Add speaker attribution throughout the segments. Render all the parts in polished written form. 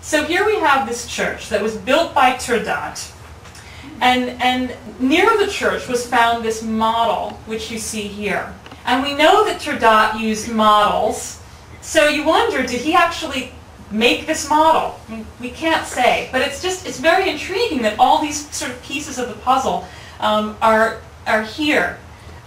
Speaker 1: So here we have this church that was built by Turdat. And near the church was found this model, which you see here. And we know that Turdat used models. So you wonder, did he actually make this model? I mean, we can't say. But it's very intriguing that all these sort of pieces of the puzzle are here.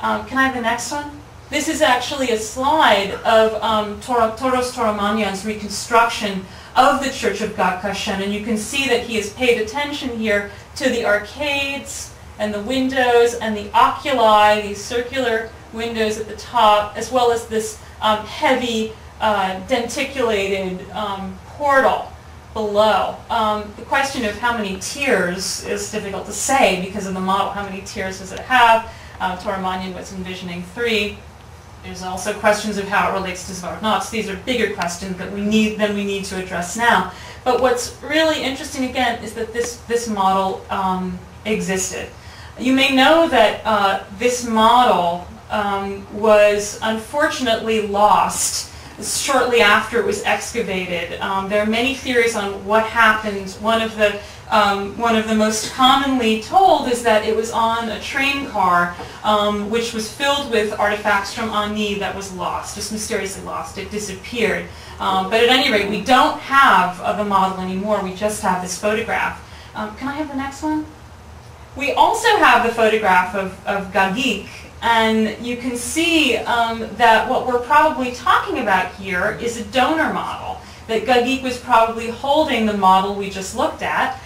Speaker 1: Can I have the next one? This is actually a slide of Toros Toromanyan's reconstruction of the Church of Gagik, and you can see that he has paid attention here to the arcades and the windows and the oculi, these circular windows at the top, as well as this heavy denticulated portal below. The question of how many tiers is difficult to say because of the model. How many tiers does it have? Toromanyan was envisioning 3. There's also questions of how it relates to Zvartnots. These are bigger questions that we need to address now. But what's really interesting, again, is that this model existed. You may know that this model was unfortunately lost shortly after it was excavated. There are many theories on what happened. One of the most commonly told is that it was on a train car which was filled with artifacts from Ani that was lost, just mysteriously lost. It disappeared. But at any rate, we don't have the model anymore. We just have this photograph. Can I have the next one? We also have the photograph of Gagik. And you can see that what we're probably talking about here is a donor model, that Gagik was probably holding the model we just looked at.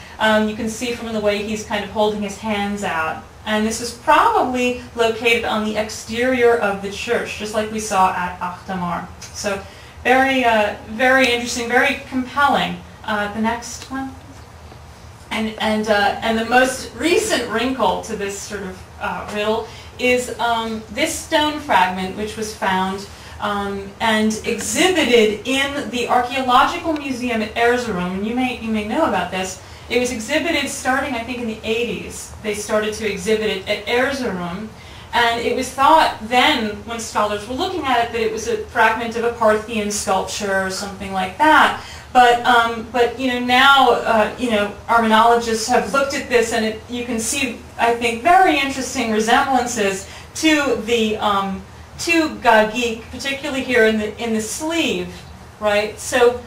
Speaker 1: You can see from the way he's kind of holding his hands out. And this is probably located on the exterior of the church, just like we saw at Agh'tamar. So very, very interesting, very compelling. The next one. And the most recent wrinkle to this sort of riddle is this stone fragment, which was found and exhibited in the Archaeological Museum at Erzurum. And you may know about this. It was exhibited starting, I think, in the 80s. They started to exhibit it at Erzurum. And it was thought then, when scholars were looking at it, that it was a fragment of a Parthian sculpture or something like that. But you know, now Armenologists have looked at this, and you can see, I think, very interesting resemblances to the to Gagik, particularly here in the sleeve, right? So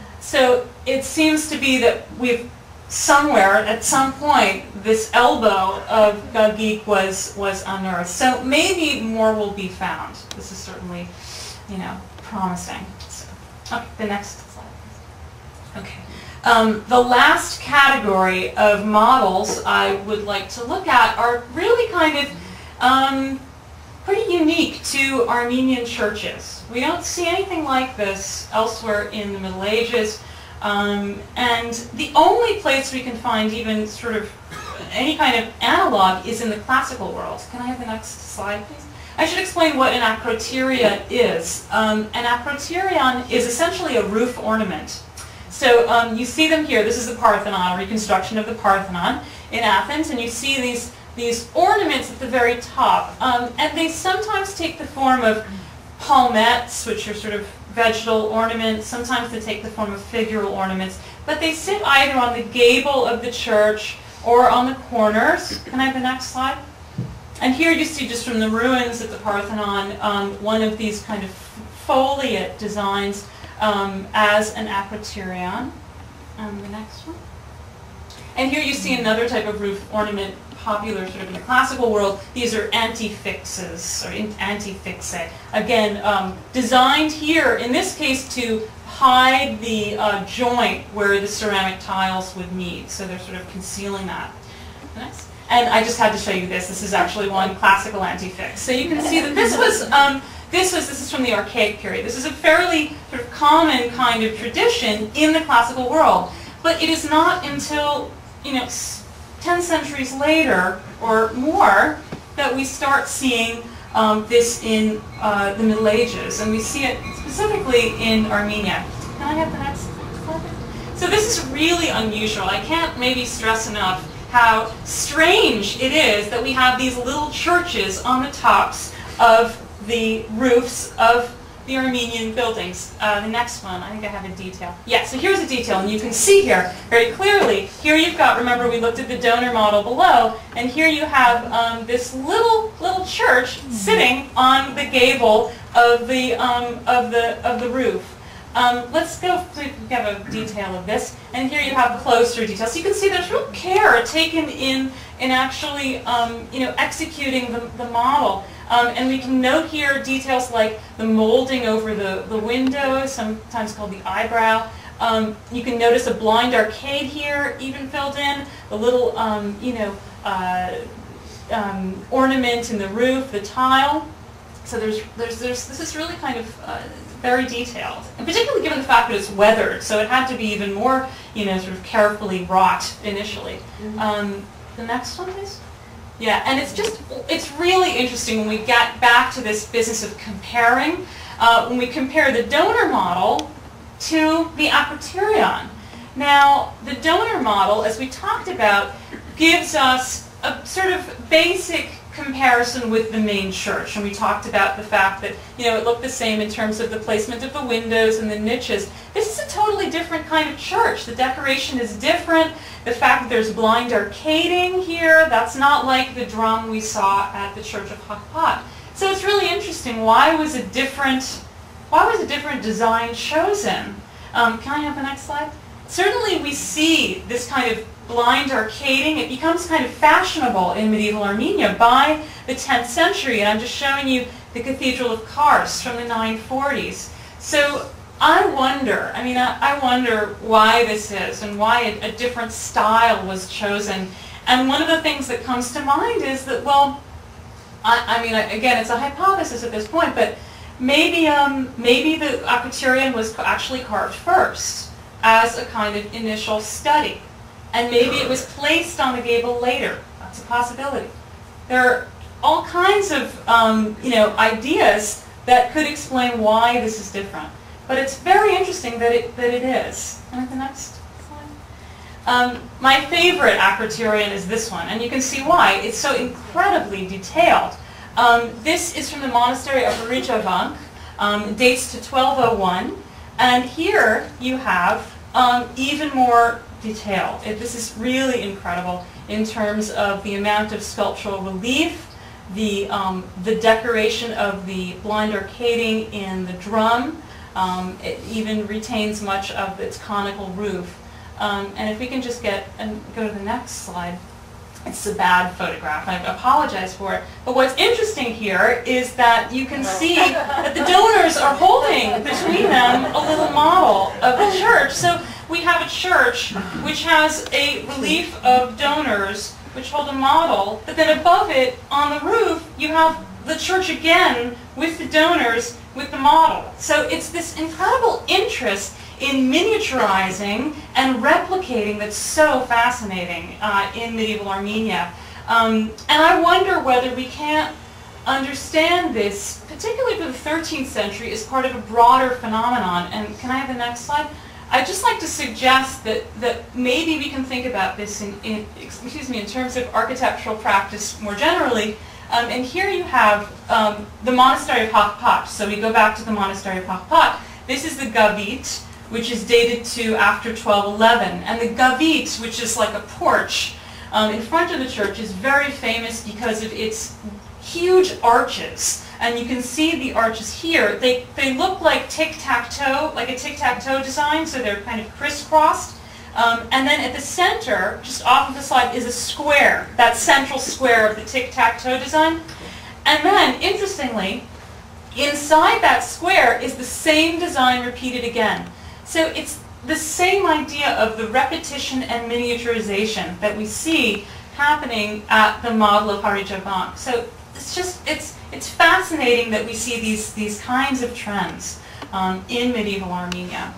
Speaker 1: it seems to be that we've somewhere at some point this elbow of Gagik was unearthed. So maybe more will be found. This is certainly, promising. So, okay, the next. Okay. The last category of models I would like to look at are really kind of pretty unique to Armenian churches. We don't see anything like this elsewhere in the Middle Ages, and the only place we can find even sort of any kind of analog is in the classical world. Can I have the next slide, please? I should explain what an acroteria is. An acroterion is essentially a roof ornament. So you see them here. This is the Parthenon, a reconstruction of the Parthenon in Athens, and you see these ornaments at the very top. And they sometimes take the form of palmettes, which are sort of vegetal ornaments. Sometimes they take the form of figural ornaments. But they sit either on the gable of the church or on the corners. Can I have the next slide? And here you see, just from the ruins at the Parthenon, one of these kind of foliate designs as an acroterion. The next one. And here you see another type of roof ornament popular sort of in the classical world. These are antefixes, or antefixe. Again, designed here, in this case, to hide the joint where the ceramic tiles would meet. So they're sort of concealing that. Next. And I just had to show you this. This is actually one classical antefix. So you can see that this was... This is from the Archaic period. This is a fairly sort of common kind of tradition in the classical world. But it is not until, 10 centuries later or more that we start seeing this in the Middle Ages. And we see it specifically in Armenia. Can I have the next slide? So this is really unusual. I can't maybe stress enough how strange it is that we have these little churches on the tops of the roofs of the Armenian buildings. The next one, I think I have a detail. Yeah, so here's a detail, and you can see here very clearly. Here you've got, remember we looked at the donor model below, and here you have this little church sitting on the gable of the roof. Let's go have a detail of this, and here you have closer details. So you can see there's real care taken in actually executing the model. And we can note here details like the molding over the window, sometimes called the eyebrow. You can notice a blind arcade here, even filled in. The little ornament in the roof, the tile. So this is really kind of very detailed, and particularly given the fact that it's weathered, so it had to be even more, sort of carefully wrought initially. The next one, please. Yeah, and it's really interesting when we get back to this business of comparing, when we compare the donor model to the Agh'tamar. Now, the donor model, as we talked about, gives us a sort of basic comparison with the main church, and we talked about the fact that it looked the same in terms of the placement of the windows and the niches. This is a totally different kind of church. The decoration is different. The fact that there's blind arcading here, that's not like the drum we saw at the Church of Agh'tamar. So it's really interesting. Why was a different design chosen? Can I have the next slide? Certainly we see this kind of blind arcading. It becomes kind of fashionable in medieval Armenia by the 10th century, and I'm just showing you the Cathedral of Kars from the 940s. So I wonder why this is and why a different style was chosen. And one of the things that comes to mind is that, well, again, it's a hypothesis at this point, but maybe the Agh'tamar was actually carved first as a kind of initial study. And maybe it was placed on the gable later. That's a possibility. There are all kinds of ideas that could explain why this is different. But it's very interesting that it is. Can I have the next slide? My favorite Agh'tamar is this one, and you can see why. It's so incredibly detailed. This is from the monastery of Agh'tamar, dates to 1201, and here you have even more detail. This is really incredible in terms of the amount of sculptural relief, the decoration of the blind arcading in the drum. It even retains much of its conical roof. And if we can just go to the next slide. It's a bad photograph. I apologize for it. But what's interesting here is that you can see that the donors are holding between them a little model of the church. So we have a church which has a relief of donors which hold a model, but then above it on the roof you have the church again with the donors with the model. So it's this incredible interest in miniaturizing and replicating that's so fascinating in medieval Armenia. And I wonder whether we can't understand this, particularly for the 13th century, as part of a broader phenomenon. And can I have the next slide? I'd just like to suggest that maybe we can think about this in terms of architectural practice more generally. And here you have the monastery of Agh'tamar. So we go back to the monastery of Agh'tamar. This is the Gavit, which is dated to after 1211. And the Gavit, which is like a porch in front of the church, is very famous because of its huge arches. And you can see the arches here. They look like tic-tac-toe, like a tic-tac-toe design, so they're kind of crisscrossed. And then at the center, just off of the slide, is a square, that central square of the tic-tac-toe design. And then, interestingly, inside that square is the same design repeated again. So it's the same idea of the repetition and miniaturization that we see happening at the model of Agh'tamar. So it's fascinating that we see these kinds of trends in medieval Armenia.